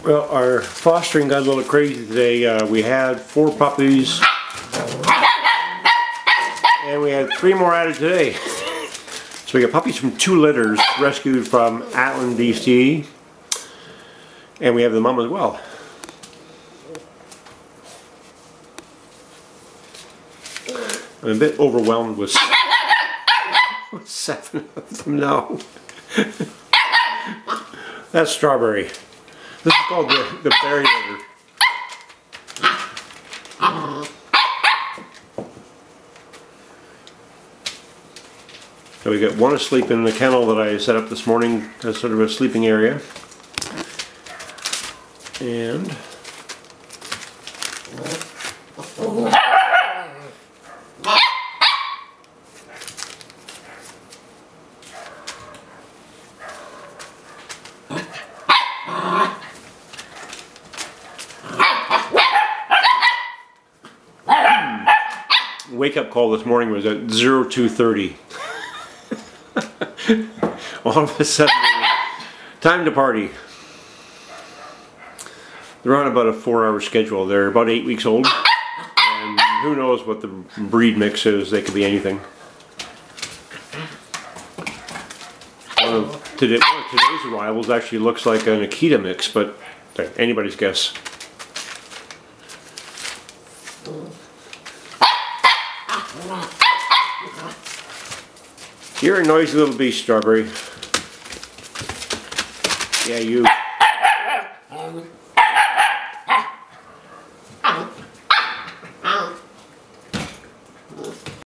Well, our fostering got a little crazy today. We had 4 puppies, and we had 3 more added today. So we got puppies from 2 litters rescued from Atlan, BC, and we have the mom as well. I'm a bit overwhelmed with 7 of them now. That's Strawberry. This is called the berry litter. So we got 1 asleep in the kennel that I set up this morning as sort of a sleeping area. And wake-up call this morning was at 02:30. All of a sudden, time to party. They're on about a 4-hour schedule. They're about 8 weeks old, and who knows what the breed mix is. They could be anything. One of today's arrivals actually looks like an Akita mix, but anybody's guess. You're a noisy little beast, Strawberry. Yeah, you.